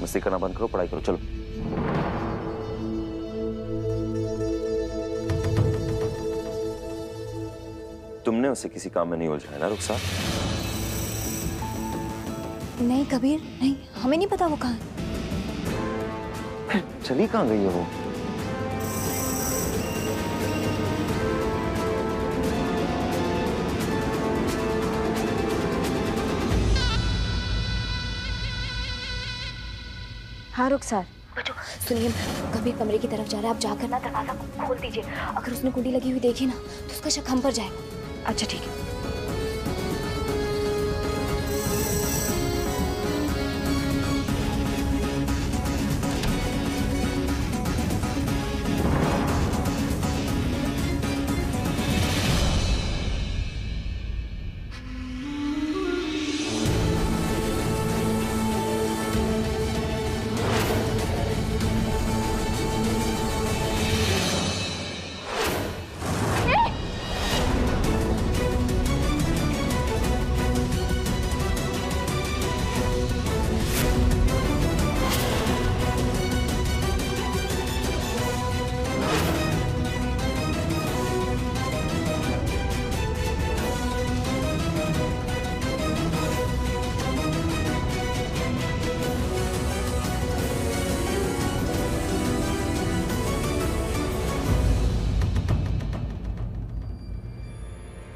मस्ती करना बंद करो, पढ़ाई करो, चलो। तुमने उसे किसी काम में नहीं उलझाया ना रुखसार? नहीं कबीर, नहीं, हमें नहीं पता वो कहाँ है। चली कहाँ गई है वो? हाँ रुखसार, बच्चों सुनिए, कबीर कमरे की तरफ जा रहा है, आप जाकर ना दरवाजा खोल दीजिए। अगर उसने कुंडी लगी हुई देखी ना तो उसका शक हम पर जाएगा। अच्छा ठीक है।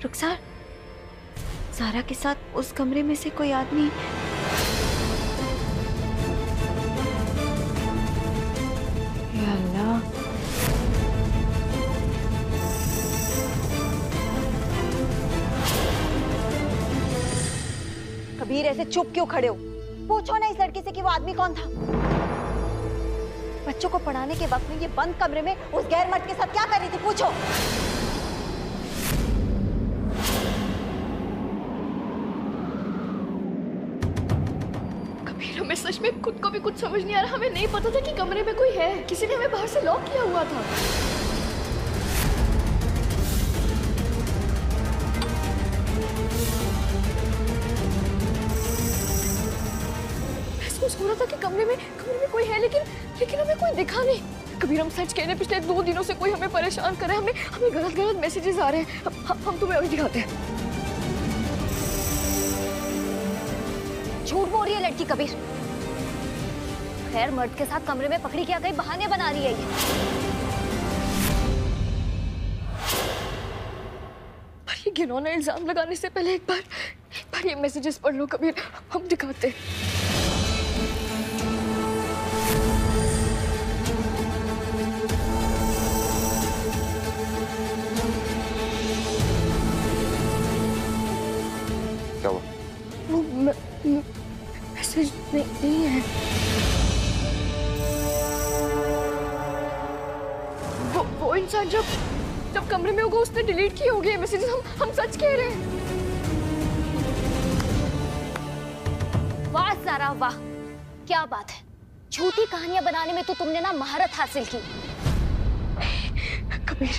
रुखसार, सारा के साथ उस कमरे में से कोई आदमी। या अल्लाह, कबीर ऐसे चुप क्यों खड़े हो? पूछो ना इस लड़की से कि वो आदमी कौन था। बच्चों को पढ़ाने के वक्त में ये बंद कमरे में उस गैर मर्द के साथ क्या कर रही थी? पूछो। हमें सच में खुद को भी कुछ समझ नहीं आ रहा। हमें नहीं पता था कि कमरे में कोई है। किसी ने हमें बाहर से लॉक किया हुआ था। महसूस हो रहा था कि कमरे में कोई है, लेकिन हमें कोई दिखा नहीं। कबीर हम सच कह रहे हैं, पिछले 2 दिनों से कोई हमें परेशान कर रहा है। हमें गलत मैसेजेस आ रहे हैं। हम तुम्हें अभी दिखाते हैं। झूठ बोल रही है लड़की कबीर। खैर मर्द के साथ कमरे में पकड़ी क्या, कई बहाने बना रही है ये। पर ये घिनौना इल्जाम लगाने से पहले एक बार ये मैसेजेस पढ़ लो कबीर, हम दिखाते हैं। क्या हुआ? वो मैसेज नहीं है। वो इंसान जब कमरे में होगा उसने डिलीट किए होंगे मैसेजेस। हम सच कह रहे हैं। वाह सारा वाह, क्या बात है। झूठी कहानियां बनाने में तो तुमने ना महारत हासिल की। कबीर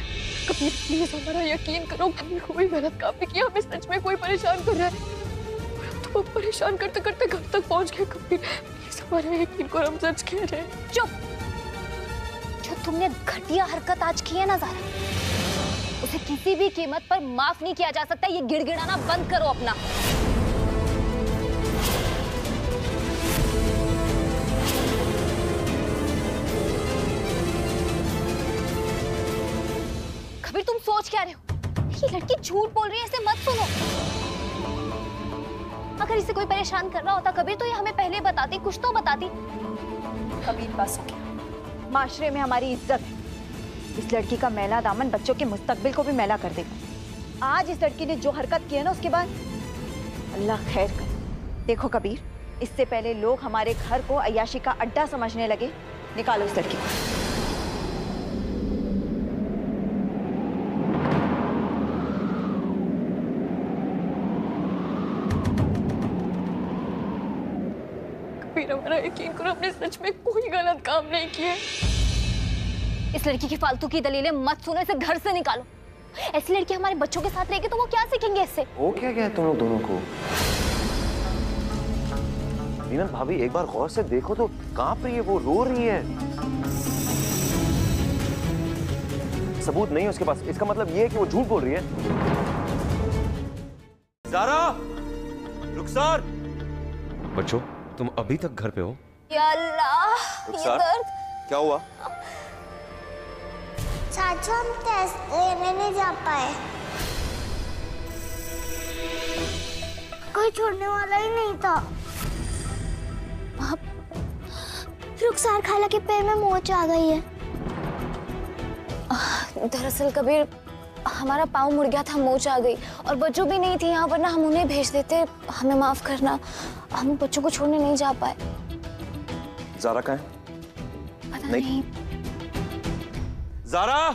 प्लीज हमारा यकीन करो। हमने कोई गलत काम नहीं किया। हमें सच में कोई परेशान कर रहा है। तो परेशान करते करते घर तक पहुंच गए। कबीर प्लीज हमारा यकीन करो, हम सच कह रहे हैं। चुप। जो तुमने घटिया हरकत आज की है ना ज़ारा, उसे किसी भी कीमत पर माफ नहीं किया जा सकता। ये गिड़गिड़ाना बंद करो अपना। कबीर तुम सोच क्या रहे हो? ये लड़की झूठ बोल रही है, इसे मत सुनो। अगर इसे कोई परेशान कर रहा होता कबीर तो ये हमें पहले बताती, कुछ तो बताती। कबीर बस हो गया। माशरे में हमारी इज्जत है। इस लड़की का मैला दामन बच्चों के मुस्तकबिल को भी मैला कर देगा। आज इस लड़की ने जो हरकत की है ना, उसके बाद अल्लाह खैर करे। देखो कबीर, इससे पहले लोग हमारे घर को अय्याशी का अड्डा समझने लगे। निकालो इस लड़की को। कबीर हमारा यकीन करो, हमने सच में कोई गलत काम नहीं किया। इस लड़की की फालतू की दलीलें मत सुनो, इसे घर से निकालो। ऐसी लड़की हमारे बच्चों के साथ रहेगी तो वो क्या सीखेंगे इससे? हो क्या गया तुम लोग दोनों को? मीनन भाभी एक बार गौर से देखो तो कांप रही है, वो रो रही है। सबूत नहीं है उसके पास, इसका मतलब ये है कि वो झूठ बोल रही है। ज़ारा, रुखसार, बच्चों तुम अभी तक घर पे हो? या अल्लाह, ये रुखसार, दर्द। क्या हुआ? चाचू हम टेस्ट लेने नहीं जा पाए, कोई छोड़ने वाला ही नहीं था। रुखसार खाला के पैर में मोच आ गई है। दरअसल कबीर, हमारा पाँव मुड़ गया था, मोच आ गई और बच्चों भी नहीं थी यहाँ, वरना हम उन्हें भेज देते। हमें माफ करना, हम बच्चों को छोड़ने नहीं जा पाए। ज़ारा कहाँ है? पता नहीं। ज़ारा!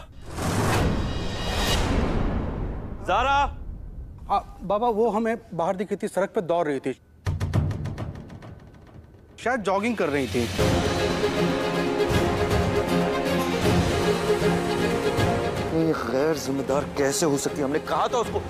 ज़ारा! हाँ बाबा, वो हमें बाहर दिखी थी, सड़क पे दौड़ रही थी, शायद जॉगिंग कर रही थी। ये गैर जिम्मेदार कैसे हो सकती है? हमने कहा था उसको।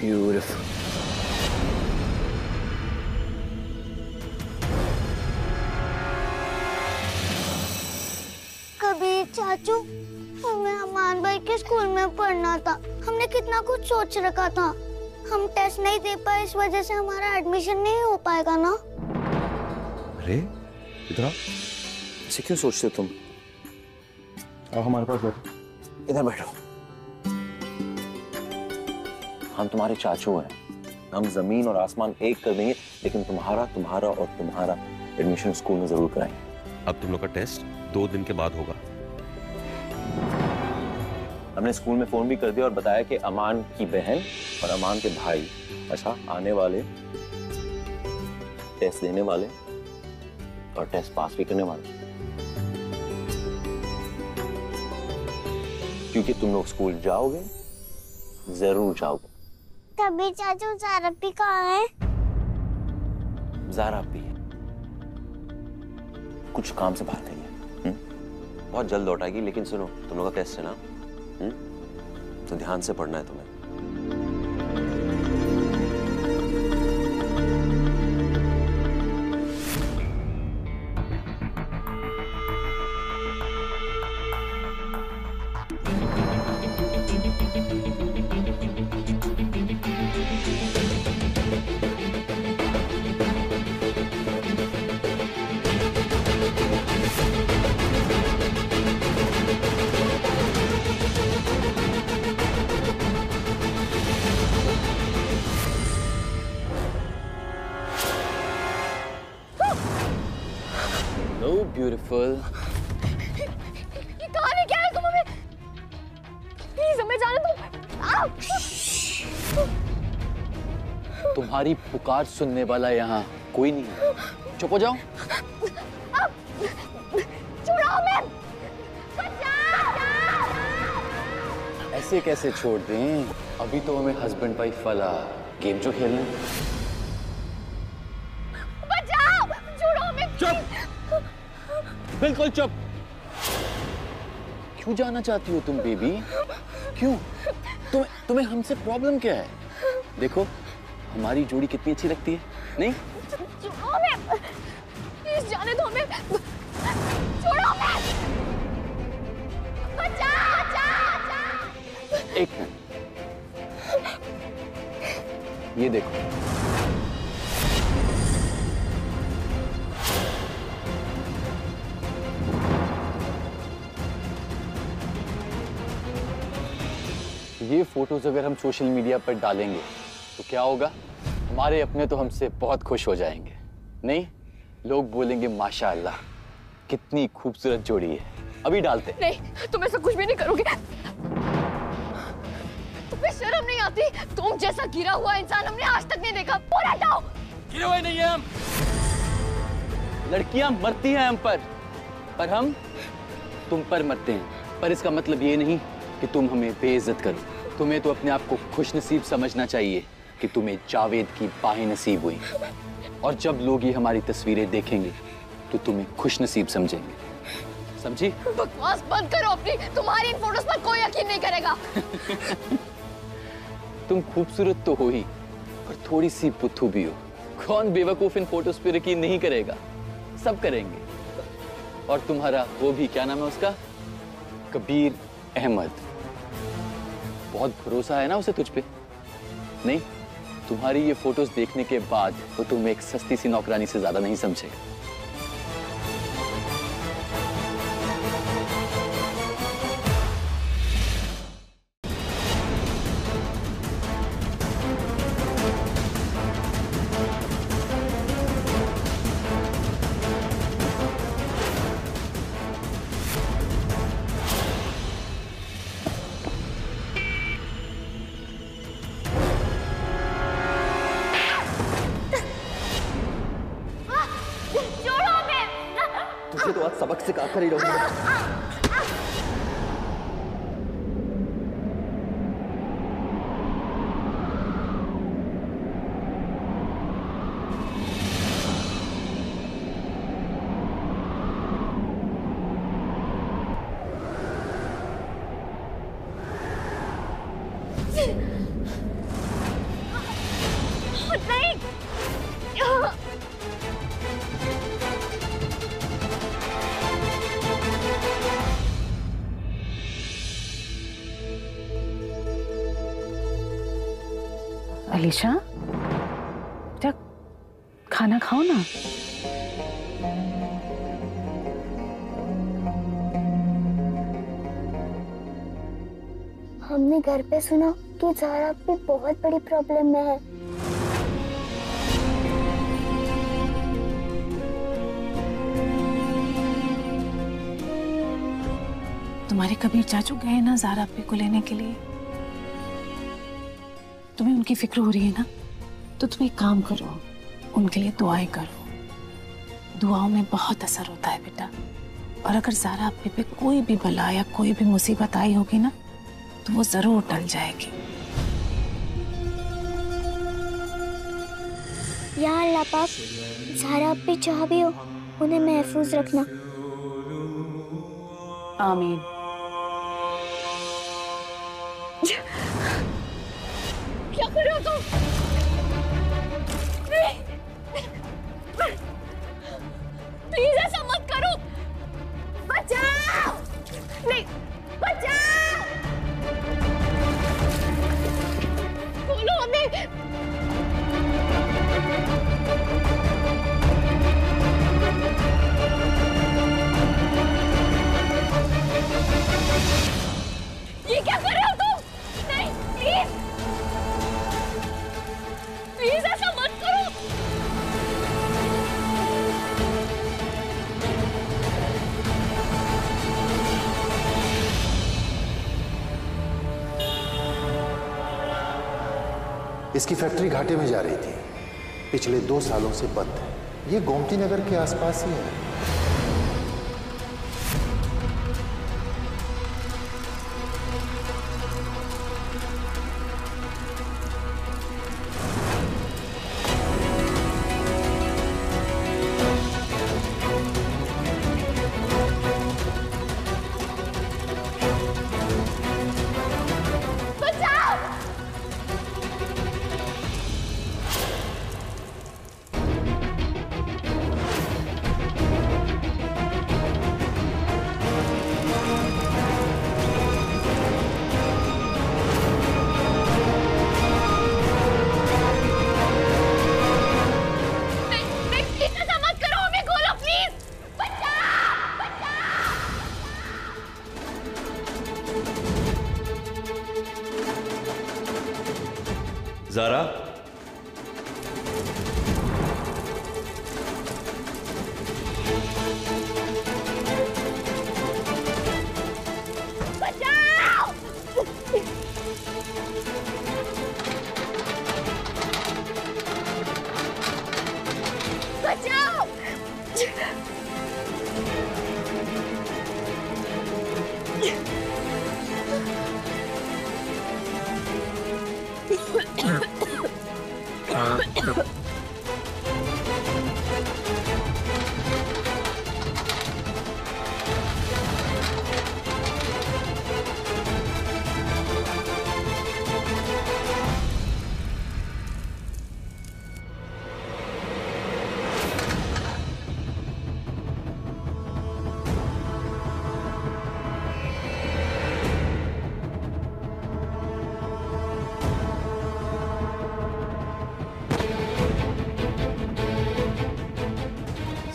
ब्यूटीफुल। कबीर चाचू, हमें अमान भाई के स्कूल में पढ़ना था, हमने कितना कुछ सोच रखा था। हम टेस्ट नहीं दे पाए, इस वजह से हमारा एडमिशन नहीं हो पाएगा ना। अरे इधर आओ, ऐसे क्यों सोचते हो तुम? आओ हमारे पास बैठो। इधर बैठो। हम तुम्हारे चाचू हैं, हम जमीन और आसमान एक कर देंगे, लेकिन तुम्हारा तुम्हारा और तुम्हारा एडमिशन स्कूल में जरूर कराएंगे। अब तुम लोग का टेस्ट 2 दिन के बाद होगा। हमने स्कूल में फोन भी कर दिया और बताया कि अमान की बहन और अमान के भाई अच्छा आने वाले, टेस्ट देने वाले और टेस्ट पास भी करने वाले, क्योंकि तुम लोग स्कूल जाओगे, जरूर जाओगे। कबीर चाचू, ज़ारा भी कहाँ है? ज़ारा भी है, कुछ काम से बाहर गई है। बहुत जल्द लौट आएगी। लेकिन सुनो, तुम लोग का टेस्ट है ना, तो ध्यान से पढ़ना है तुम्हें। ब्यूटीफुल। ये कहाँ लेके आए तुम हमें? प्लीज हमें जाने दो। तुम्हारी पुकार सुनने वाला यहाँ कोई नहीं है, चुप हो जाओ। छुड़ाओ हमें। ऐसे कैसे छोड़ दें? अभी तो हमें हस्बैंड वाइफ वाला गेम जो खेलना है। बचाओ, छुड़ाओ हमें। चुप, बिल्कुल चुप। क्यों जाना चाहती हो तुम बेबी? क्यों? तुम्हें हमसे प्रॉब्लम क्या है? देखो हमारी जोड़ी कितनी अच्छी लगती है, नहीं? छुड़ाओ हमें, प्लीज जाने दो हमें। छोड़ो हमें। बचाओ, बचाओ। एक मिनट, ये देखो। ये फोटोज अगर हम सोशल मीडिया पर डालेंगे तो क्या होगा? हमारे अपने तो हमसे बहुत खुश हो जाएंगे, नहीं? लोग बोलेंगे माशाअल्लाह कितनी खूबसूरत जोड़ी है। अभी डालते। नहीं, तुम ऐसा कुछ भी नहीं करोगे। तुम्हें शर्म नहीं आती? तुम जैसा गिरा हुआ इंसान हमने आज तक नहीं देखा। पूरा हटाओ। गिरे हुए नहीं है हम। लड़कियां मरती हैं हम पर हम तुम पर मरते हैं, पर इसका मतलब ये नहीं कि तुम हमें बेइज्जत करो। तुम्हें तो अपने आप को खुशनसीब समझना चाहिए कि तुम्हें जावेद की बाहें नसीब हुई, और जब लोग ये हमारी तस्वीरें देखेंगे तो तुम्हें खुशनसीब समझेंगे, समझी? बकवास बंद करो अपनी, तुम्हारी इन फोटोज पर कोई यकीन नहीं करेगा। तुम खूबसूरत तो हो ही, और थोड़ी सी बुद्धू भी हो। कौन बेवकूफ इन फोटोज पे यकीन नहीं करेगा? सब करेंगे। और तुम्हारा वो भी, क्या नाम है उसका, कबीर अहमद, बहुत भरोसा है ना उसे तुझ पे? नहीं, तुम्हारी ये फोटोज देखने के बाद वो तुम्हें एक सस्ती सी नौकरानी से ज्यादा नहीं समझेगा। तुझे तो आज सबक सिखा कर ही रहूंगा। अलीशा, क्या खाना खाओ ना। हमने घर पे सुना कि ज़ारा भी बहुत बड़ी प्रॉब्लम में है। तुम्हारे कबीर चाचू गए ना ज़ारा अपने को लेने के लिए। तुम्हें उनकी फिक्र हो रही है ना, तो तुम एक काम करो, उनके लिए दुआएं करो। दुआओं में बहुत असर होता है बेटा। और अगर ज़ारा अपने पे कोई भी बला या कोई भी मुसीबत आई होगी ना, तो वो जरूर टल जाएगी। या अल्लाह पाक, ज़ारा अब भी जहाँ भी हो उन्हें महफूज रखना। आमीन। क्या कर रहे हो तुम? प्लीज ऐसा मत करो। बचाओ! नहीं, बचाओ! बोलो हमें। ये क्या कर रहे हो तुम? नहीं, प्लीज प्लीज ऐसा मत करो। इसकी फैक्ट्री घाटे में जा रही थी, पिछले 2 सालों से बंद है। ये गोमती नगर के आसपास ही है। ज़ारा, बचाओ! बचाओ!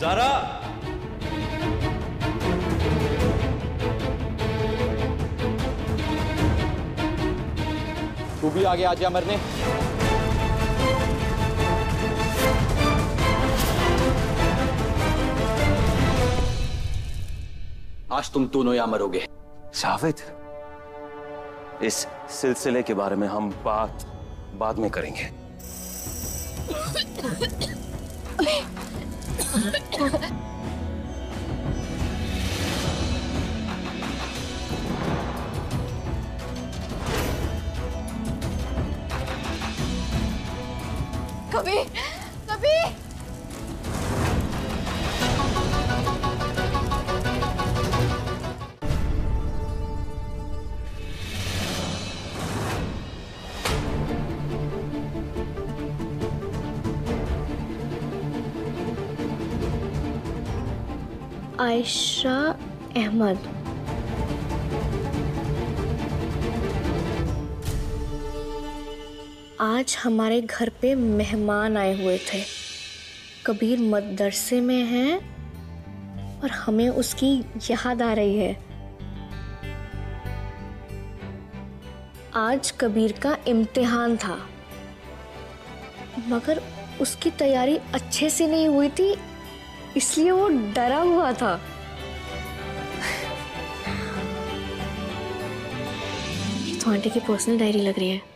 ज़ारा! तू भी आगे आ जा मरने। आज तुम दोनों यहाँ मरोगे। जावेद, इस सिलसिले के बारे में हम बाद में करेंगे। कभी कभी आयशा अहमद। आज हमारे घर पे मेहमान आए हुए थे। कबीर मदरसे में है और हमें उसकी याद आ रही है। आज कबीर का इम्तिहान था, मगर उसकी तैयारी अच्छे से नहीं हुई थी, इसलिए वो डरा हुआ था। ये तो आंटी की पर्सनल डायरी लग रही है।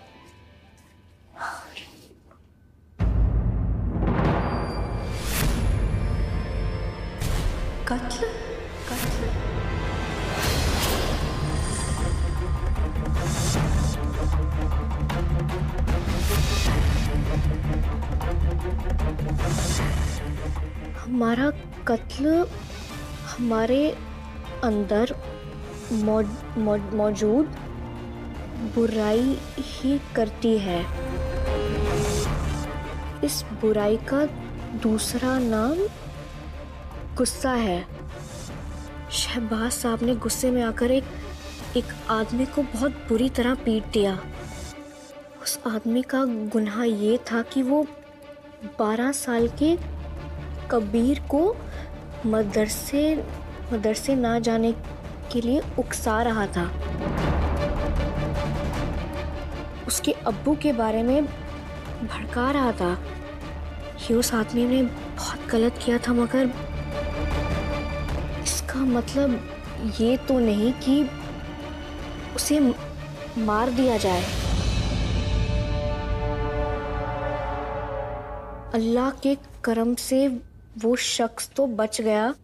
कत्ल? कत्ल? हमारा कत्ल हमारे अंदर मौजूद बुराई ही करती है। इस बुराई का दूसरा नाम गुस्सा है। शहबाज साहब ने गुस्से में आकर एक आदमी को बहुत बुरी तरह पीट दिया। उस आदमी का गुनाह ये था कि वो 12 साल के कबीर को मदरसे ना जाने के लिए उकसा रहा था। उसके अब्बू के बारे में भड़का रहा था। ये उस आदमी ने बहुत गलत किया था, मगर इसका मतलब ये तो नहीं कि उसे मार दिया जाए। अल्लाह के करम से वो शख्स तो बच गया।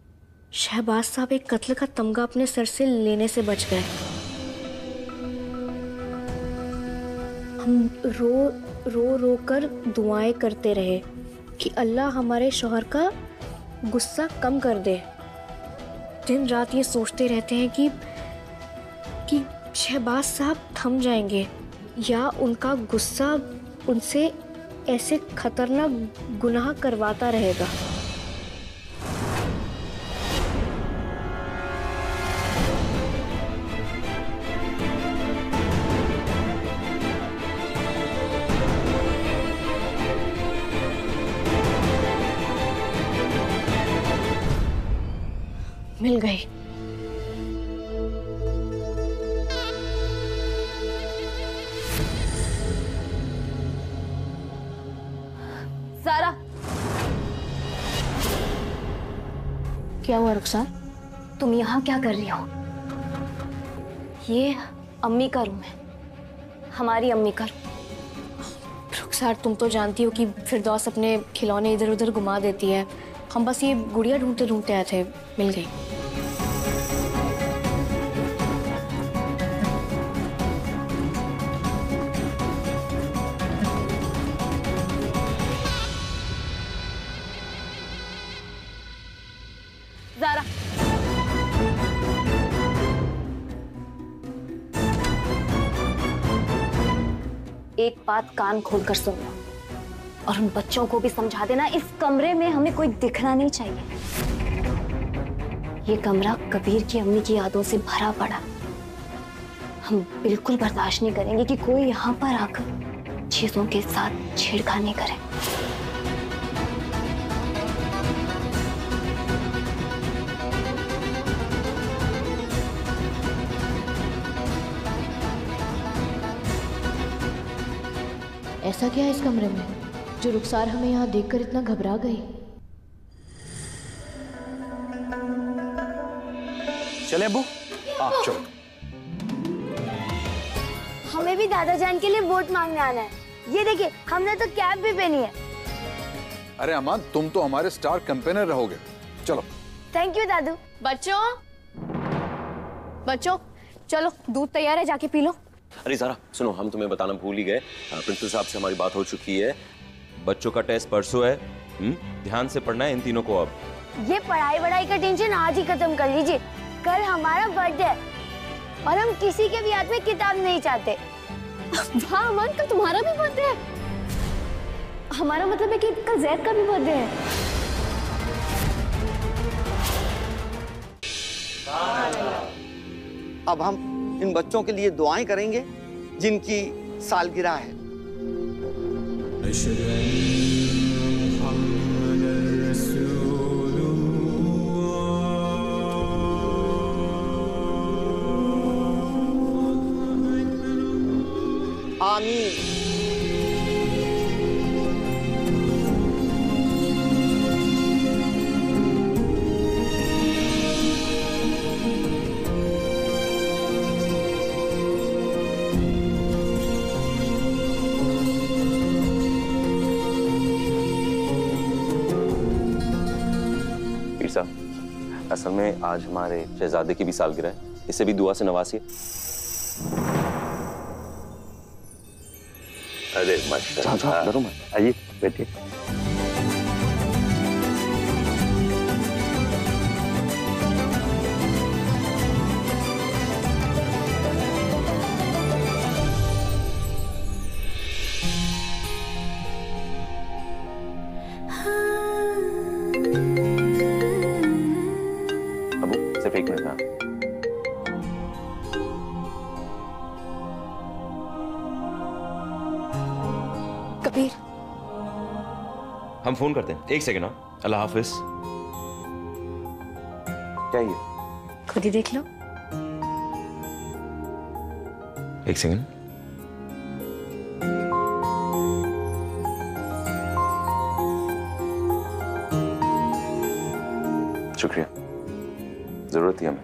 शहबाज साहब एक कत्ल का तमगा अपने सर से लेने से बच गए। हम रो कर दुआएं करते रहे कि अल्लाह हमारे शौहर का गुस्सा कम कर दे। दिन रात ये सोचते रहते हैं कि शहबाज साहब थम जाएंगे या उनका गुस्सा उनसे ऐसे खतरनाक गुनाह करवाता रहेगा। मिल गई। ज़ारा, क्या हुआ रुखसार? तुम यहाँ क्या कर रही हो? ये अम्मी का रूम है, हमारी अम्मी का रूम। रुखसार, तुम तो जानती हो कि फिरदौस अपने खिलौने इधर उधर घुमा देती है। हम बस ये गुड़िया ढूंढते ढूंढते आए थे, मिल गई। एक बात कान खोलकर सुन लो और उन बच्चों को भी समझा देना, इस कमरे में हमें कोई दिखना नहीं चाहिए। ये कमरा कबीर की अम्मी की यादों से भरा पड़ा। हम बिल्कुल बर्दाश्त नहीं करेंगे कि कोई यहाँ पर आकर चीजों के साथ छेड़खानी करे। ऐसा क्या है इस कमरे में जो रुखसार हमें यहाँ देखकर इतना घबरा गई? चले अब्बू? हाँ चलो। हमें भी दादाजान के लिए वोट मांगने आना है। ये देखिए, हमने तो कैप भी पहनी है। अरे अमान, तुम तो हमारे स्टार कैंपेनर रहोगे। चलो। थैंक यू दादू। बच्चों चलो, दूध तैयार है, जाके पी लो। अरे ज़रा सुनो, हम तुम्हें बताना भूल ही गए, प्रिंसिपल साहब से हमारी बात हो चुकी है। बच्चों का टेस्ट परसों है। ध्यान से पढ़ना है इन तीनों को। अब ये पढ़ाई का टेंशन आज ही खत्म कर लीजिए। कल हमारा बर्थडे है और हम किसी के भी हाथ में किताब नहीं चाहते। हाँ अमन, कल तुम्हारा भी बर्थडे है। हमारा मतलब है कि कल जैद का भी बर्थडे है। अब हम इन बच्चों के लिए दुआएं करेंगे जिनकी सालगिरह है। आमीन। असल में आज हमारे शहजादे की भी सालगिरह है, इसे भी दुआ से नवाजिए। अरे माशाल्लाह, डरो मत, आइए बैठिए। एक मिनट ना, कबीर हम फोन करते हैं। एक सेकेंड। अल्लाह हाफिज। क्या ये? खुद ही देख लो। एक सेकेंड। शुक्रिया, जरूरत थी हमें।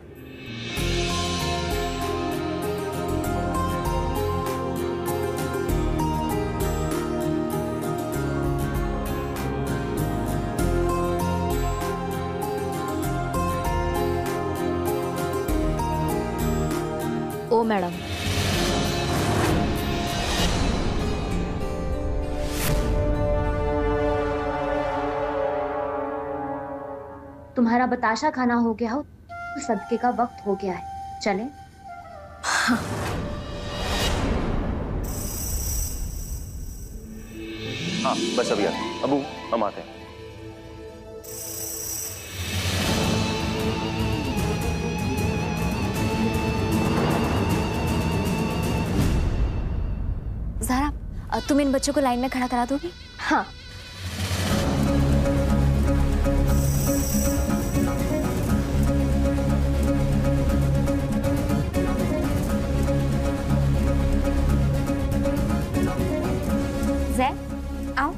ओ मैडम, तुम्हारा बताशा खाना हो गया हो तो सदके का वक्त हो गया है, चलें? हाँ। हाँ बस अभी आते हैं। अबू हम आते हैं। ज़हरा, तुम इन बच्चों को लाइन में खड़ा करा दोगी? हाँ। ज़ैद, आओ,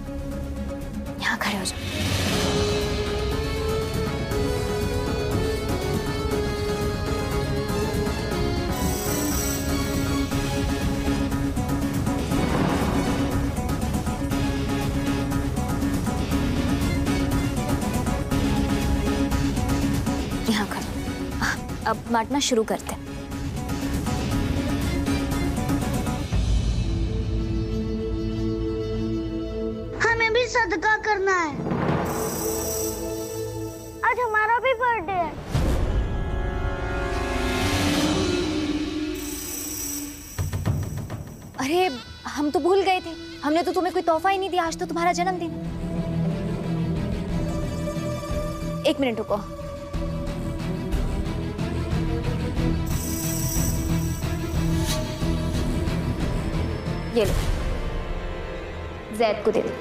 यहाँ खड़े हो जाओ। यहाँ खड़े। अब बांटना शुरू करते हैं। सदका करना है, आज हमारा भी बर्थडे है। अरे हम तो भूल गए थे, हमने तो तुम्हें कोई तोहफा ही नहीं दिया। आज तो तुम्हारा जन्मदिन। एक मिनट रुको। ये लो, जैद को दे दो।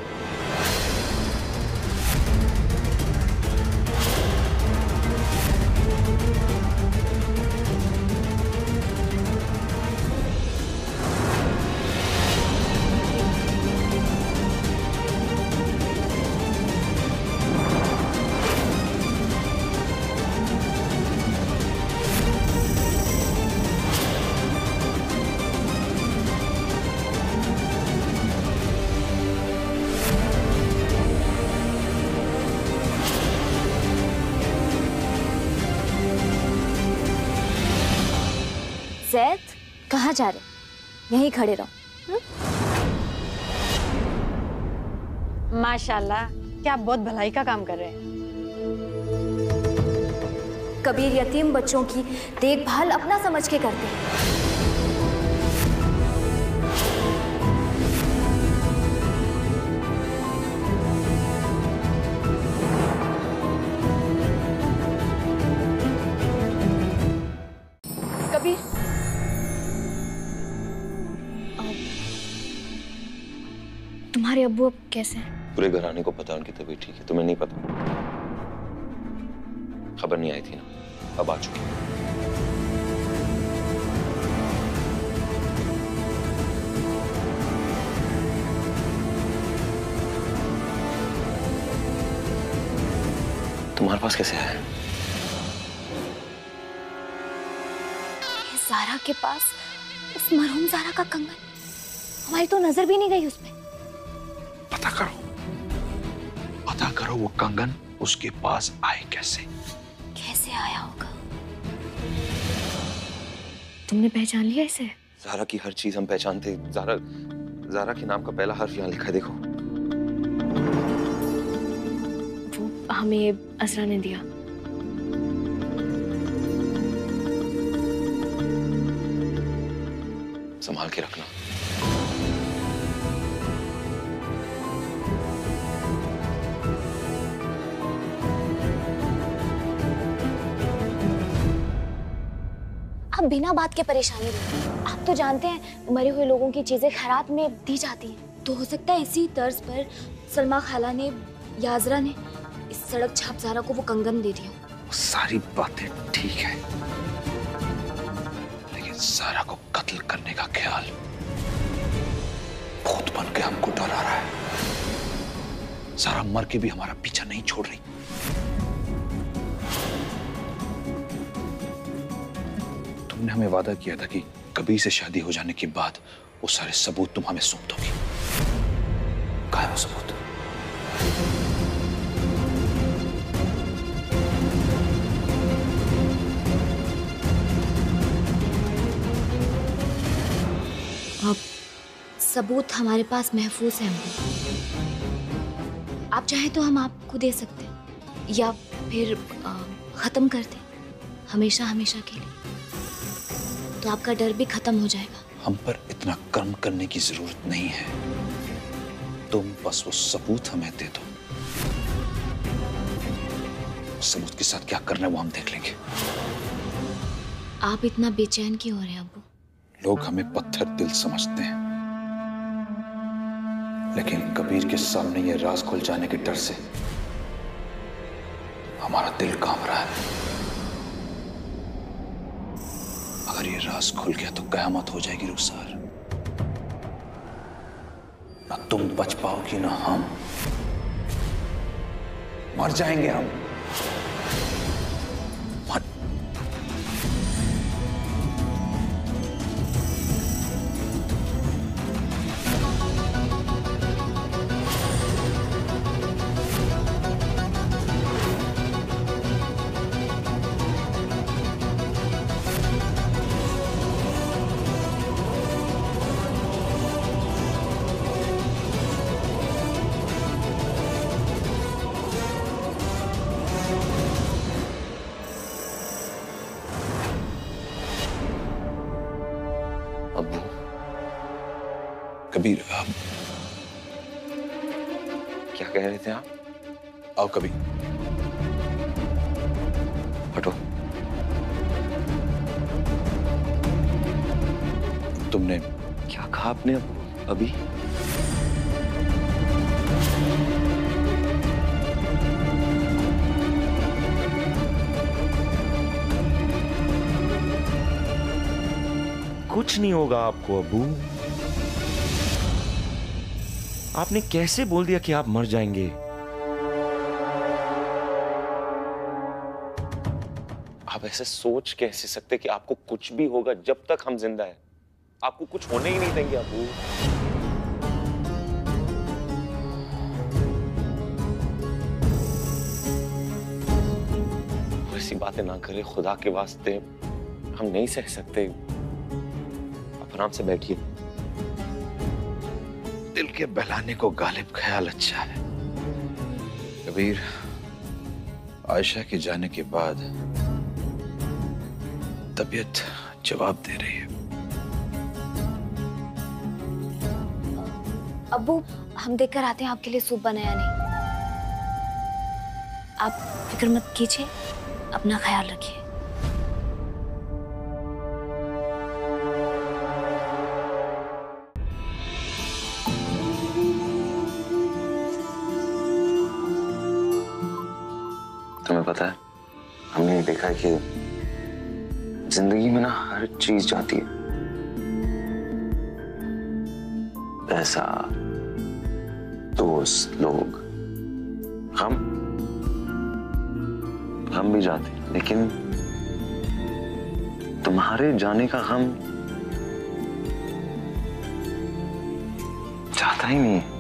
जैद, कहाँ जा रहे? यहीं खड़े रहो। माशाल्लाह, क्या आप बहुत भलाई का काम कर रहे हैं। कबीर यतीम बच्चों की देखभाल अपना समझ के करते हैं। कबीर, तुम्हारे अब्बू अब कैसे हैं? पूरे घराने को पता है उनकी तबीयत ठीक है, तुम्हें नहीं पता? खबर नहीं आई थी ना, अब आ चुकी है। तुम्हारे पास कैसे है? ज़ारा के पास उस मरहूम ज़ारा का कंगन, हमारी तो नजर भी नहीं गई उसमें। पता करो वो कंगन उसके पास आए कैसे? कैसे आया होगा? तुमने पहचान लिया इसे? ज़ारा की हर चीज हम पहचानते। ज़ारा के नाम का पहला हर्फ यहाँ लिखा है, देखो। वो हमें असरा ने दिया। संभाल के रखना। आप बिना बात के परेशानी रहे। आप तो जानते हैं मरे हुए लोगों की चीजें खैरात में दी जाती हैं, तो हो सकता है इसी तर्ज पर सलमा खाला ने, याजरा ने इस सड़क छाप ज़ारा को वो कंगन दे दिया। सारी बातें ठीक है, लेकिन ज़ारा को कत्ल करने का ख्याल भूत बन के हमको डरा रहा है। ज़ारा मर के भी हमारा पीछा नहीं छोड़ रही। तुमने हमें वादा किया था कि कबीर से शादी हो जाने के बाद वो सारे सबूत तुम हमें सौंप दोगी। कहाँ है वो सबूत? अब सबूत हमारे पास महफूज है। आप चाहे तो हम आपको दे सकते हैं, या फिर खत्म कर दें हमेशा हमेशा के लिए, तो आपका डर भी खत्म हो जाएगा। हम पर इतना कर्म करने की जरूरत नहीं है, तुम बस वो सबूत हमें दे दो। सबूत के साथ क्या करना है वो हम देख लेंगे। आप इतना बेचैन क्यों हो रहे हैं अब्बू? लोग हमें पत्थर दिल समझते हैं, लेकिन कबीर के सामने ये राज खुल जाने के डर से हमारा दिल कांप रहा है। अगर ये राज खुल गया तो कयामत हो जाएगी रुखसार। ना तुम बच पाओगी ना हम, मर जाएंगे हम। कबीर क्या कह रहे थे आप? आओ कबीर। हटो। तुमने क्या कहा आपने अभी? कुछ नहीं होगा आपको अब्बू। आपने कैसे बोल दिया कि आप मर जाएंगे? आप ऐसे सोच कैसे सकते कि आपको कुछ भी होगा जब तक हम जिंदा हैं? आपको कुछ होने ही नहीं देंगे अब्बू। ऐसी बातें ना करें, खुदा के वास्ते हम नहीं सह सकते। आप आराम से बैठिए। दिल के बहलाने को गालिब ख्याल अच्छा है। कबीर, आयशा के जाने के बाद तबीयत जवाब दे रही है। अब्बू, हम देखकर आते हैं आपके लिए सूप बनाया नहीं। आप फिक्र मत कीजिए, अपना ख्याल रखिए। तुम्हें पता है, हमने देखा है कि जिंदगी में ना हर चीज जाती है। पैसा, दोस्त, लोग, हम भी जाते हैं, लेकिन तुम्हारे जाने का गम जाता ही नहीं है।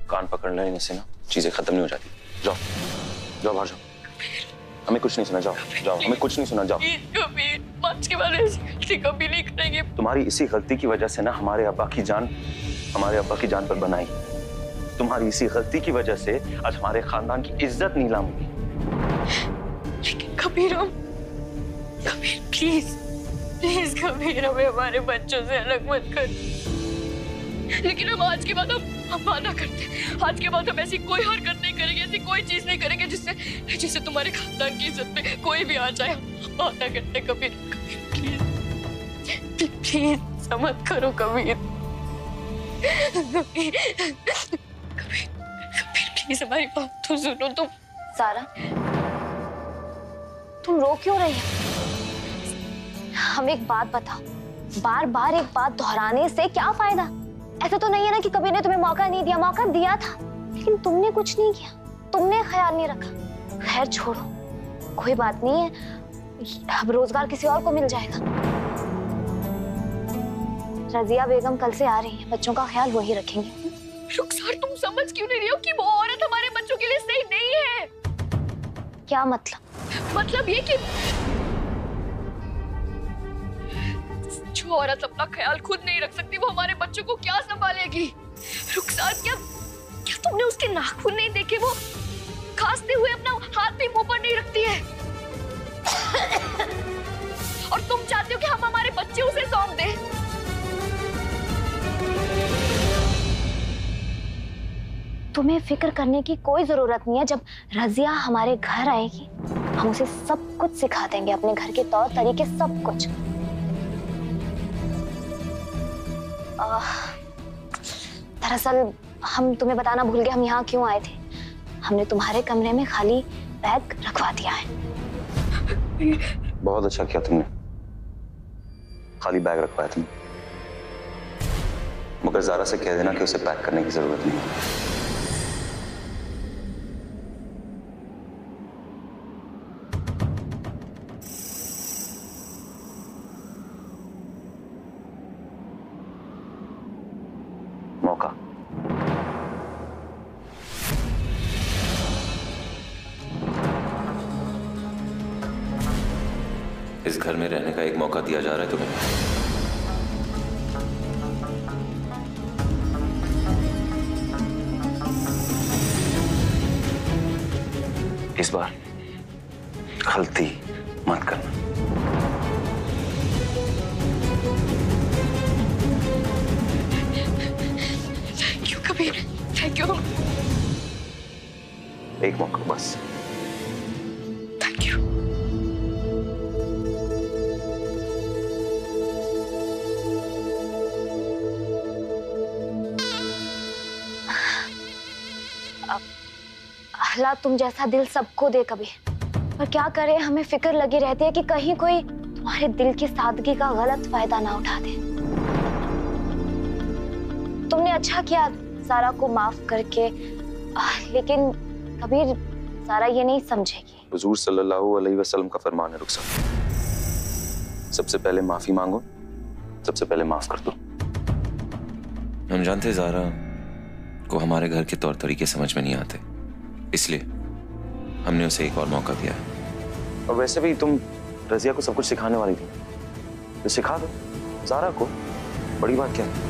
कान पकड़ लेने से ना चीजें खत्म नहीं हो जाती। जाओ जाओ, बाहर जाओ। हमें कुछ नहीं सुना, जाओ जाओ, हमें कुछ नहीं सुना, जाओ। कबीर, आज के बाद ऐसी गलती कभी नहीं करेंगे। तुम्हारी इसी गलती की वजह से ना हमारे अब्बा की जान पर बनाई। तुम्हारी इसी गलती की वजह से आज हमारे खानदान की इज्जत नीलाम हुई। लेकिन कबीर, प्लीज प्लीज कबीर, हमें हमारे बच्चों से अलग मत कर। लेकिन हम आज के बाद हम वादा करते हैं, आज के बाद हम ऐसी कोई हरकत नहीं करेंगे, ऐसी कोई चीज नहीं करेंगे जिससे तुम्हारे खानदान की इज्जत पे कोई भी आ जाए। हम वादा करते हैं कबीर, प्लीज प्लीज समझ करो कबीर। कबीर प्लीज हमारी बात तो सुनो। तुम सारा, तुम रो क्यों रही हो? हम एक बात बताओ, बार बार एक बात दोहराने से क्या फायदा? ऐसा तो नहीं है ना कि कबीर ने तुम्हें मौका नहीं दिया, मौका दिया था, लेकिन तुमने कुछ नहीं किया, तुमने ख्याल नहीं रखा। खैर छोड़ो, कोई बात नहीं है, अब रोजगार किसी और को मिल जाएगा। रजिया बेगम कल से आ रही है, बच्चों का ख्याल वही रखेंगे। रुखसार, तुम समझ क्यों नहीं रही हो कि वो औरत हमारे बच्चों के लिए सही नहीं है? क्या मतलब? मतलब ये कि जो औरत अपना ख्याल खुद नहीं रख सकती, वो हमारे बच्चों को क्या संभालेगी? रुखसार, क्या तुमने उसके नाखून नहीं देखे? वो खांसते हुए अपना हाथ भी मुंह पर नहीं रखती है। और तुम चाहते हो कि हम हमारे बच्चे उसे सौंप दें? तुम्हें फिक्र करने की कोई जरूरत नहीं है। जब रजिया हमारे घर आएगी, हम उसे सब कुछ सिखा देंगे, अपने घर के तौर तरीके, सब कुछ। दरअसल हम तुम्हें बताना भूल गए, हम यहाँ क्यों आए थे। हमने तुम्हारे कमरे में खाली बैग रखवा दिया है। बहुत अच्छा किया तुमने, खाली बैग रखवाया तुमने। मगर ज़ारा से कह देना कि उसे पैक करने की जरूरत नहीं है। इस घर में रहने का एक मौका दिया जा रहा है तुम्हें। इस बार गलती मत करना। Thank you Kabir, thank you. एक मौका बस। Thank you. अल्लाह तुम जैसा दिल सबको दे कभी, पर क्या करें, हमें फिक्र लगी रहती है कि कहीं कोई तुम्हारे दिल की सादगी का गलत फायदा ना उठा दे। तुमने अच्छा किया सारा को माफ करके, लेकिन कबीर सारा ये नहीं समझेगी। हुजूर सल्लल्लाहु अलैहि वसल्लम का फरमान है रुखसार, सबसे पहले माफी मांगो, सबसे पहले माफ कर दो। हम जानते ज़ारा को हमारे घर के तौर तरीके समझ में नहीं आते, इसलिए हमने उसे एक और मौका दिया है। और वैसे भी तुम रजिया को सब कुछ सिखाने वाली थी, तो सिखा दो ज़ारा को, बड़ी बात क्या है।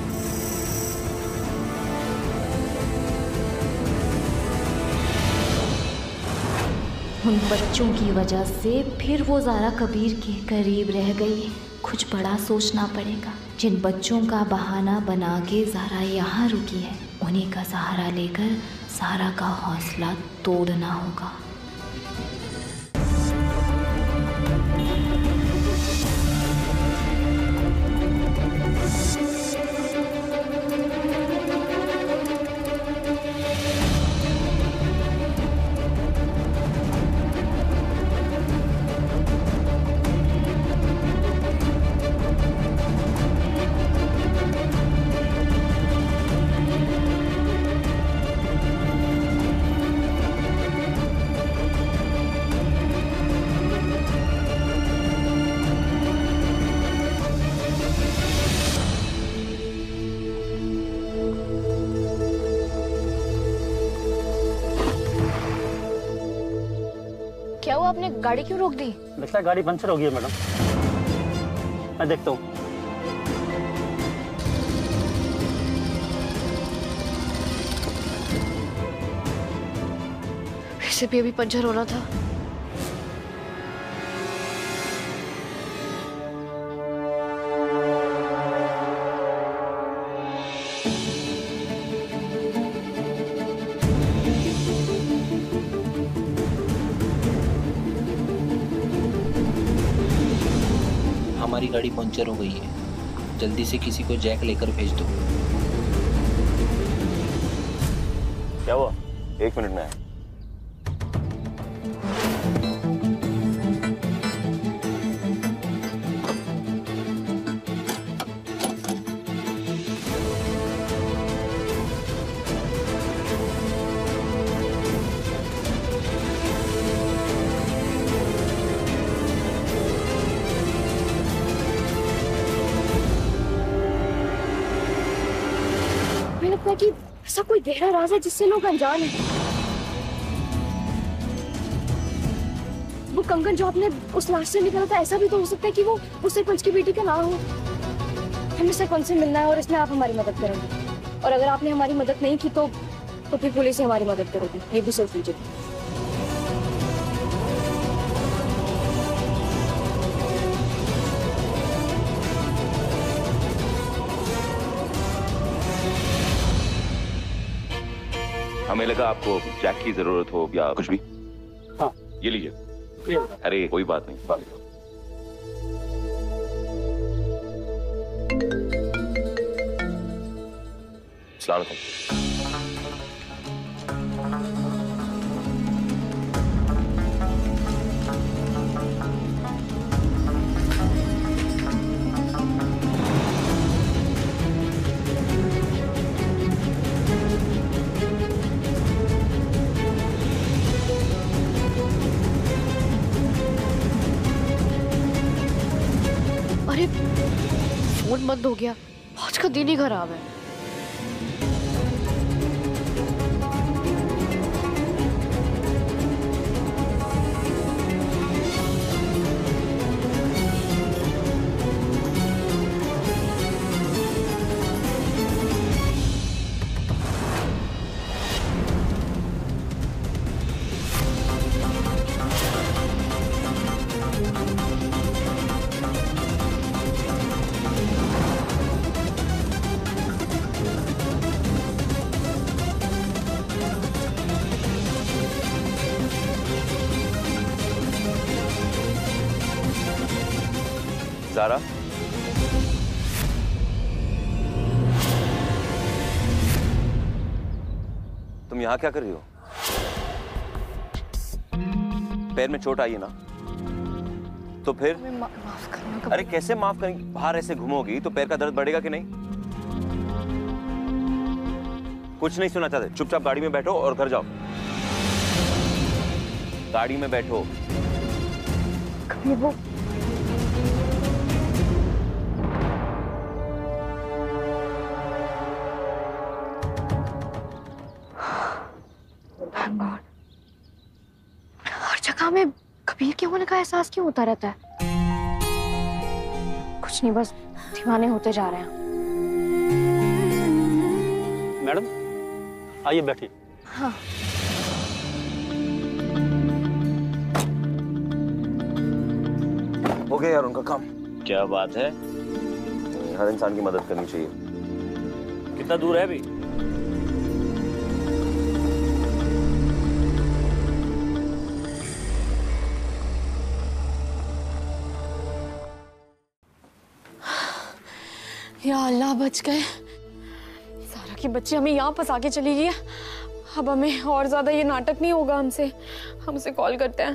उन बच्चों की वजह से फिर वो ज़ारा कबीर के करीब रह गई। कुछ बड़ा सोचना पड़ेगा। जिन बच्चों का बहाना बना के ज़ारा यहाँ रुकी है, उन्हीं का सहारा लेकर ज़ारा का हौसला तोड़ना होगा। क्या हुआ, आपने गाड़ी क्यों रोक दी? लगता है गाड़ी पंचर हो गई है मैडम, मैं देखता हूँ। वैसे भी अभी पंचर होना था। हमारी गाड़ी पंचर हो गई है, जल्दी से किसी को जैक लेकर भेज दो। क्या हुआ? 1 मिनट में आया। मुझे लगता है कि ऐसा कोई गहरा राज है जिससे लोग अनजान हैं। वो कंगन जो आपने उस लाश से निकाला था, ऐसा भी तो हो सकता है कि वो उस सरपंच की बेटी का ना हो। हमें सरपंच से मिलना है और इसमें आप हमारी मदद करेंगे, और अगर आपने हमारी मदद नहीं की तो फिर पुलिस ही हमारी मदद करेगी, ये भी सोच लीजिए। हमें लगा आपको जैक की जरूरत हो या कुछ भी। हाँ, ये लीजिए। अरे कोई बात नहीं। अस्सलाम वालेकुम। अरे फोन बंद हो गया, आज का दिन ही खराब है। ज़ारा, तुम यहाँ क्या कर रही हो? पैर में चोट आई है ना? तो फिर माफ करना। अरे कैसे माफ करेंगे? बाहर ऐसे घूमोगी तो पैर का दर्द बढ़ेगा कि नहीं? कुछ नहीं सुना चाहते, चुपचाप गाड़ी में बैठो और घर जाओ। गाड़ी में बैठो। कभी वो हर जगह में कबीर के होने का एहसास क्यों होता रहता है? कुछ नहीं, बस दीवाने होते जा रहे हैं। मैडम आइए बैठिए। हाँ। हो गया यार उनका काम। क्या बात है? हर इंसान की मदद करनी चाहिए। कितना दूर है अभी? या अल्लाह, बच गए। सारा की बच्ची हमें यहाँ फंसा के चली गई है। अब हमें और ज्यादा ये नाटक नहीं होगा हमसे। हम उसे कॉल करते हैं।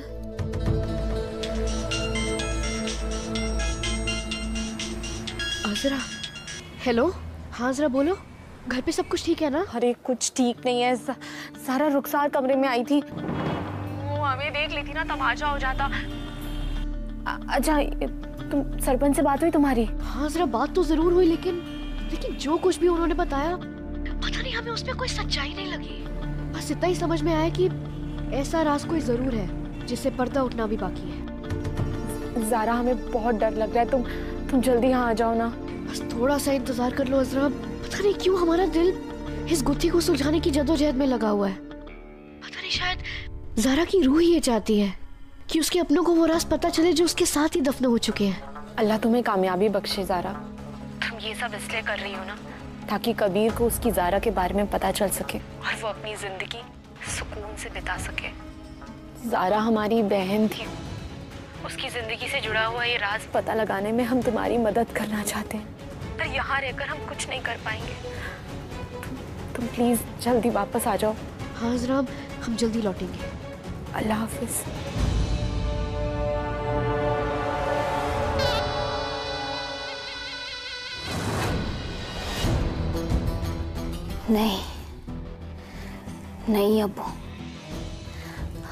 आजरा, हेलो। हाँ जरा बोलो, घर पे सब कुछ ठीक है ना? अरे कुछ ठीक नहीं है। सारा रुखसार कमरे में आई थी, वो हमें देख ली थी ना, तब आजा हो जाता। अच्छा, तुम सरपंच से बात हुई तुम्हारी? हाँ जरा बात तो जरूर हुई, लेकिन जो कुछ भी उन्होंने बताया, पता नहीं हमें उसमें कोई सच्चाई नहीं लगी। बस इतना ही समझ में आया कि ऐसा राज कोई जरूर है जिससे पर्दा उठना भी बाकी है। ज़ारा, हमें बहुत डर लग रहा है। तुम जल्दी यहाँ आ जाओ ना। बस थोड़ा सा इंतजार कर लो अजरा। पता नहीं क्यों हमारा दिल इस गुत्थी को सुलझाने की जद्दोजहद में लगा हुआ है। पता नहीं, शायद ज़ारा की रूह ये चाहती है कि उसके अपनों को वो राज पता चले जो उसके साथ ही दफन हो चुके हैं। अल्लाह तुम्हें कामयाबी बख्शे ज़ारा। तुम ये सब इसलिए कर रही हो ना, ताकि कबीर को उसकी ज़ारा के बारे में पता चल सके और वो अपनी जिंदगी सुकून से बिता सके। ज़ारा हमारी बहन थी, उसकी जिंदगी से जुड़ा हुआ ये राज पता लगाने में हम तुम्हारी मदद करना चाहते हैं, पर यहाँ रहकर हम कुछ नहीं कर पाएंगे। तुम प्लीज जल्दी वापस आ जाओ। हाँ जरा, हम जल्दी लौटेंगे। अल्लाह हाफिज। नहीं नहीं अब्बू,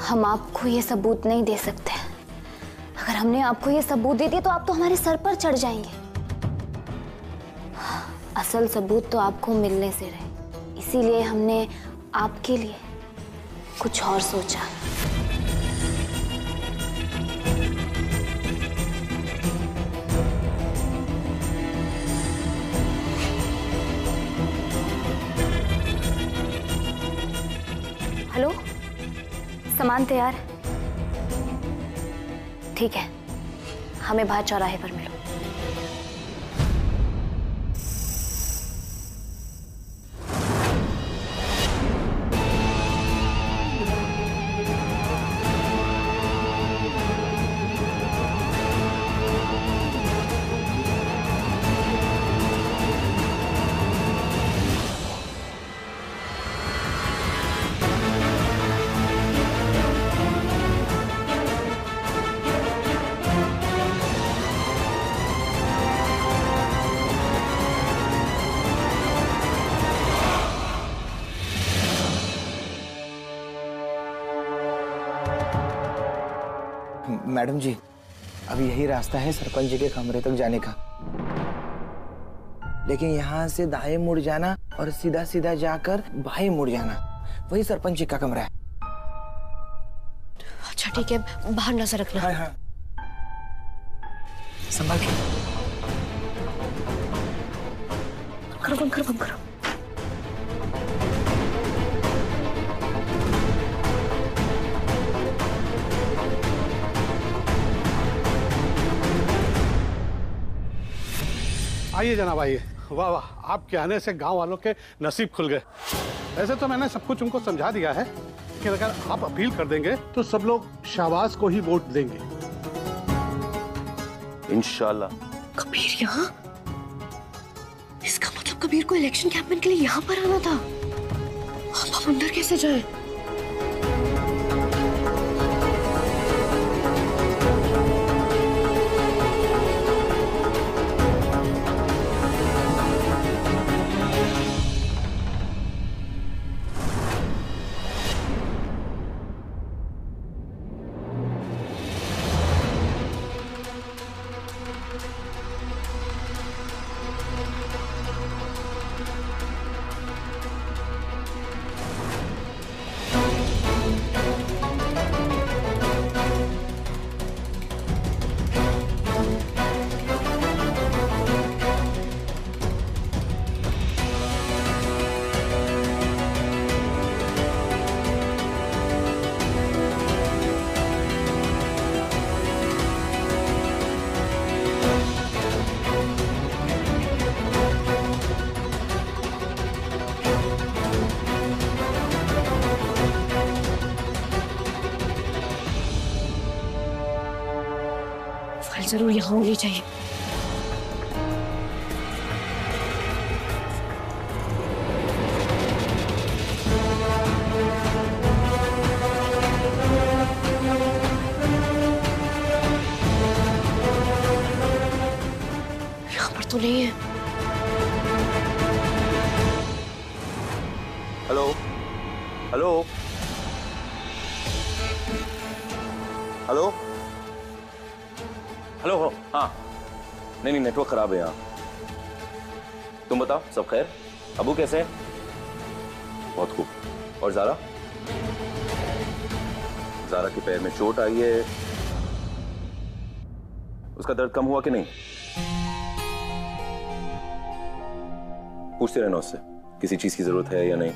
हम आपको ये सबूत नहीं दे सकते। अगर हमने आपको ये सबूत दे दिया तो आप तो हमारे सर पर चढ़ जाएंगे। असल सबूत तो आपको मिलने से रहे, इसीलिए हमने आपके लिए कुछ और सोचा। हेलो, सामान तैयार? ठीक है, हमें बाहर चौराहे पर मिलो। मैडम जी, अब यही रास्ता है सरपंच जी के कमरे तक जाने का, लेकिन यहाँ से दाएं मुड़ जाना और सीधा सीधा जाकर बाएं मुड़ जाना, वही सरपंच जी का कमरा है। अच्छा ठीक है, बाहर नजर रखना। हाँ हाँ, संभाल के। करो, बंद करो, बंद करो। आइए जनाब, आइए। वाह वाह, आपके आने से गांव वालों के नसीब खुल गए। वैसे तो मैंने सब कुछ उनको समझा दिया है कि अगर आप अपील कर देंगे तो सब लोग शाहबाज को ही वोट देंगे। इंशाल्लाह कबीर यहाँ? इसका मतलब कबीर को इलेक्शन कैंपेन के लिए यहाँ पर आना था। हम अंदर कैसे जाएं? जरूर यहाँ होनी चाहिए। यहाँ पर तो नहीं है। हेलो हेलो हेलो हेलो हो। हाँ नहीं नेटवर्क खराब है यहाँ। तुम बताओ सब खैर? अबू कैसे है? बहुत खूब। और ज़ारा? ज़ारा के पैर में चोट आई है, उसका दर्द कम हुआ कि नहीं? पूछते रहना उससे किसी चीज की जरूरत है या नहीं।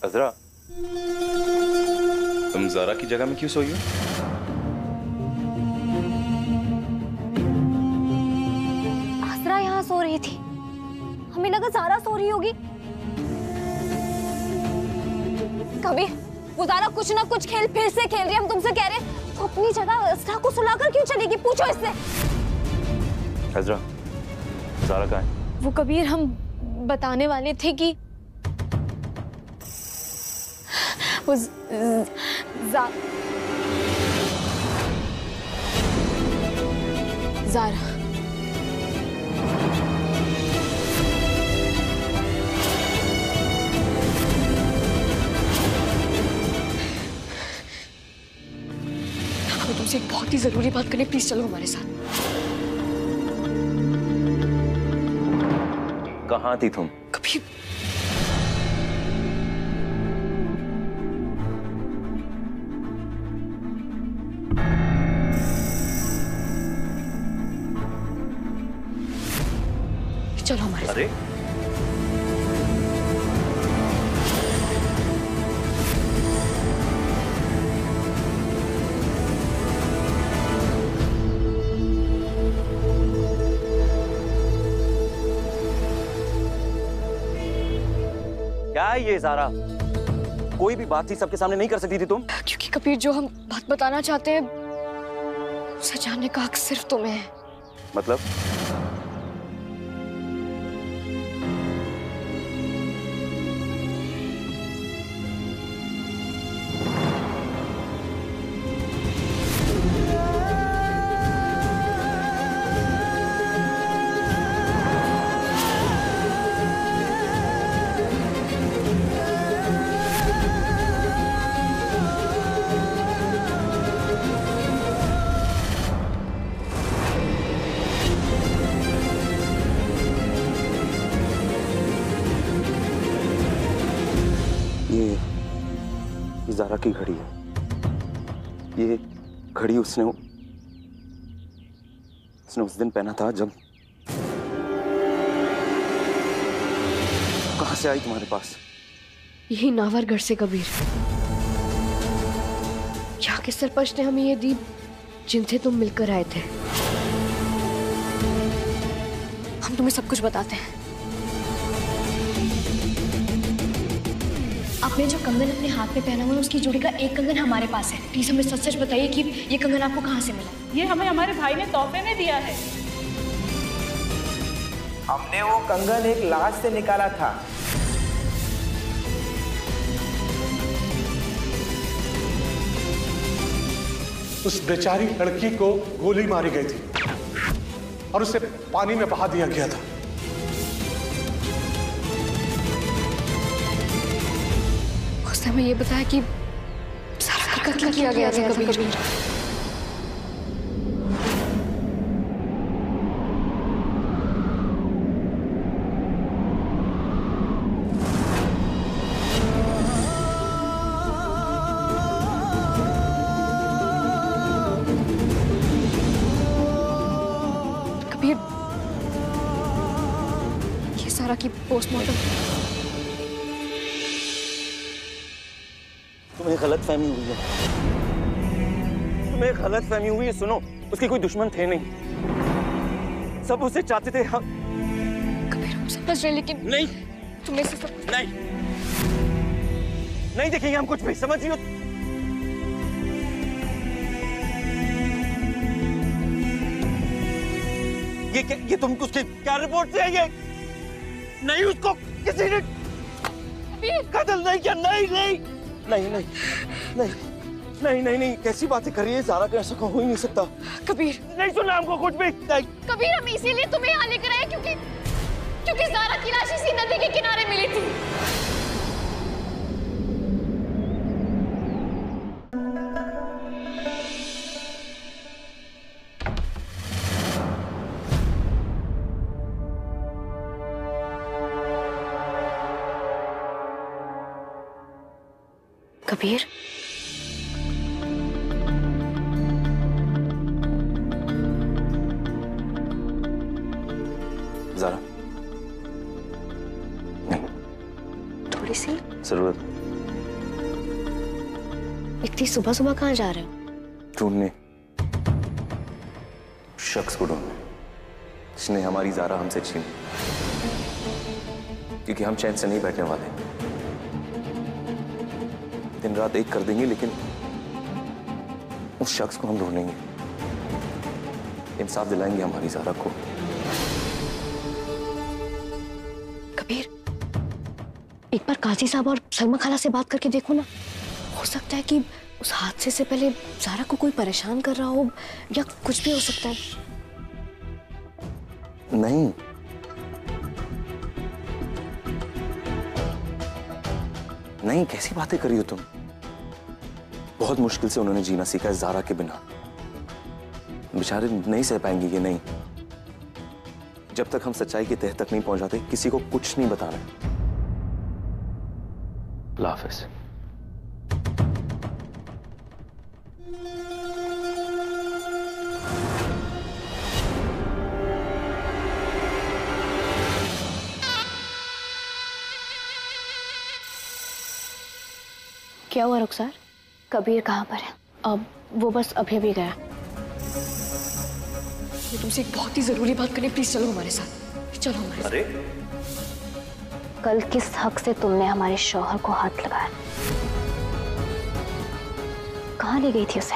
अज़रा, तुम ज़ारा की जगह में क्यों सोई हो? अज़रा यहाँ सो रही थी, हमें लगा ज़ारा सो रही होगी। कबीर, वो ज़ारा कुछ ना कुछ खेल फिर से खेल रही है। हम तुमसे कह रहे हैं तो अपनी जगह अज़रा को सुलाकर क्यों चलेगी? पूछो इससे। अज़रा, ज़ारा कहाँ है? वो कबीर हम बताने वाले थे कि वो ज़ारा हमें तुमसे एक बहुत ही जरूरी बात करनी, प्लीज चलो हमारे साथ। कहाँ थी तुम? कभी चलो हमारे साथ। अरे क्या है ये ज़ारा? कोई भी बातचीत सबके सामने नहीं कर सकती थी तुम? क्योंकि कबीर जो हम बात बताना चाहते हैं उसे जानने का हक सिर्फ तुम्हें है। मतलब? ये ज़ारा की घड़ी है। ये घड़ी उसने उस दिन पहना था जब कहां से आई तुम्हारे पास? यही नावरगढ़ से कबीर। यहाँ के सरपंच ने हमें ये दी जिनसे तुम मिलकर आए थे। हम तुम्हें सब कुछ बताते हैं। आपने जो कंगन अपने हाथ में पहना हुआ है उसकी जोड़ी का एक कंगन हमारे पास है। प्लीज हमें सच सच बताइए कि ये कंगन आपको कहाँ से मिला? ये हमें हमारे भाई ने तोहफे में दिया है। हमने वो कंगन एक लाश से निकाला था। उस बेचारी लड़की को गोली मारी गई थी और उसे पानी में बहा दिया गया था। उसने हमें ये बताया कि सारा का कत्ल किया गया था कबीर। ये सारा की पोस्टमार्टम। तुम्हें गलतफहमी हुई है, तुम्हें गलतफहमी हुई है। सुनो, उसके कोई दुश्मन थे नहीं, सब उसे चाहते थे। हम कबीर हम समझ रहे लेकिन नहीं, तुम्हें से सब नहीं देखेंगे हम कुछ भी, समझ रही हो? ये तुम उसके क्या रिपोर्ट से है? ये नहीं, उसको किसी ने कत्ल नहीं किया। नहीं, कैसी बातें कर रही है ज़ारा? का ऐसा हो ही नहीं सकता। कबीर नहीं सुनना हमको कुछ भी। कबीर हम इसीलिए तुम्हें यहाँ लेकर आए क्योंकि ज़ारा की लाश इसी नदी के किनारे मिली थी। कबीर ज़ारा नहीं, थोड़ी सी जरूरत। इतनी सुबह सुबह कहाँ जा रहे हो? ढूंढने, शख्स को ढूंढने जिसने हमारी ज़ारा हमसे छीनी, क्योंकि हम चैन से नहीं बैठने वाले। दिन रात एक कर देंगे लेकिन उस शख्स को हम ढूंढेंगे, इंसाफ दिलाएंगे हमारी ज़ारा को। कबीर एक बार काजी साहब और सलमा खाला से बात करके देखो ना, हो सकता है कि उस हादसे से पहले ज़ारा को कोई परेशान कर रहा हो या कुछ भी हो सकता है। नहीं, नहीं, कैसी बातें कर रही हो तुम? बहुत मुश्किल से उन्होंने जीना सीखा है ज़ारा के बिना। बेचारे नहीं सह पाएंगे ये। नहीं, जब तक हम सच्चाई की तह तक नहीं पहुंचाते किसी को कुछ नहीं बताना। अल्लाह हाफ़िज़। क्या हुआ रुखसार? कबीर कहाँ पर है? अब वो बस अभी भी गया। मैं तुमसे एक बहुत ही जरूरी बात करनी, प्लीज चलो हमारे साथ। चलो हमारे साथ। अरे कल किस हक से तुमने हमारे शौहर को हाथ लगाया? कहाँ ले गई थी उसे?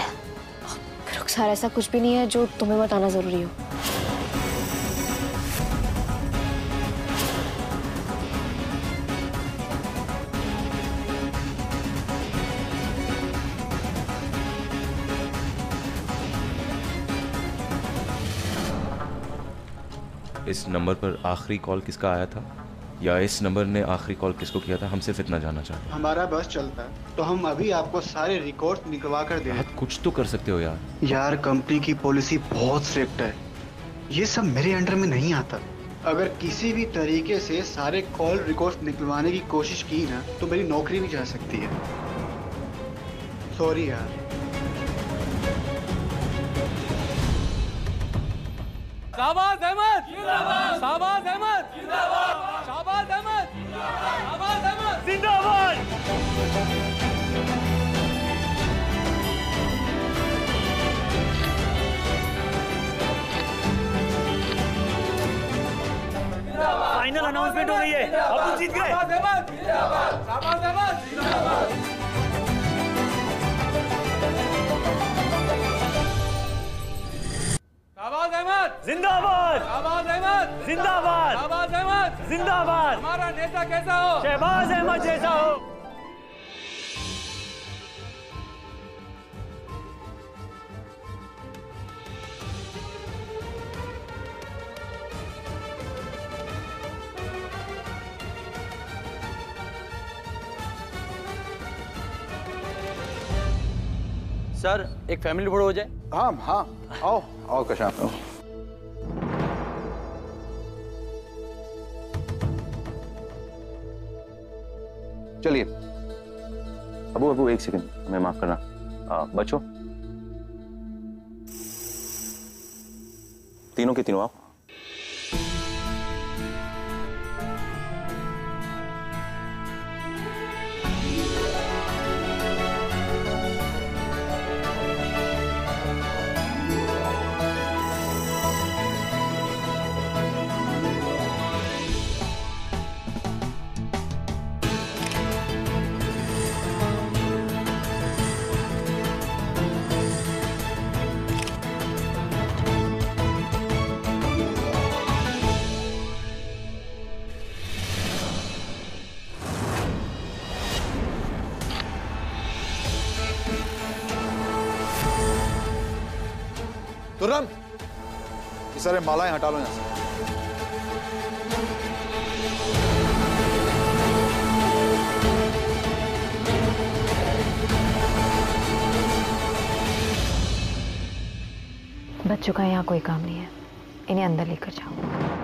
रुखसार ऐसा कुछ भी नहीं है जो तुम्हें बताना जरूरी हो। इस नंबर पर आखिरी कॉल किसका आया था, या इस नंबर ने आखिरी कॉल किसको किया था, हम सिर्फ इतना जानना चाहते हैं। हमारा बस चलता है तो हम अभी आपको सारे रिकॉर्ड निकलवा कर दें। कुछ तो कर सकते हो यार। यार कंपनी की पॉलिसी बहुत स्ट्रिक्ट है, ये सब मेरे अंडर में नहीं आता। अगर किसी भी तरीके से सारे कॉल रिकॉर्ड निकलवाने की कोशिश की ना तो मेरी नौकरी भी जा सकती है। सॉरी यार। शाहबाज अहमद जिंदाबाद, शाहबाज अहमद जिंदाबाद, शाहबाज अहमद जिंदाबाद। फाइनल अनाउंसमेंट हो गई है, अब तुम जीत गए। शाहबाज अहमद जिंदाबाद। शाहबाज अहमद जिंदाबाद। शाहबाज अहमद जिंदाबाद। हमारा नेता कैसा हो? शहबाज अहमद जैसा हो। सर एक फैमिली फोटो हो जाए। हाँ हाँ, आओ आओ कशाफ। चलिए। अबू एक सेकंड, हमें माफ करना। बच्चों, तीनों के तीनों आप। तुर्रम, ये सारे मालाएं हटा लो यहाँ से। बच्चों का यहाँ कोई काम नहीं है, इन्हें अंदर लेकर जाओ।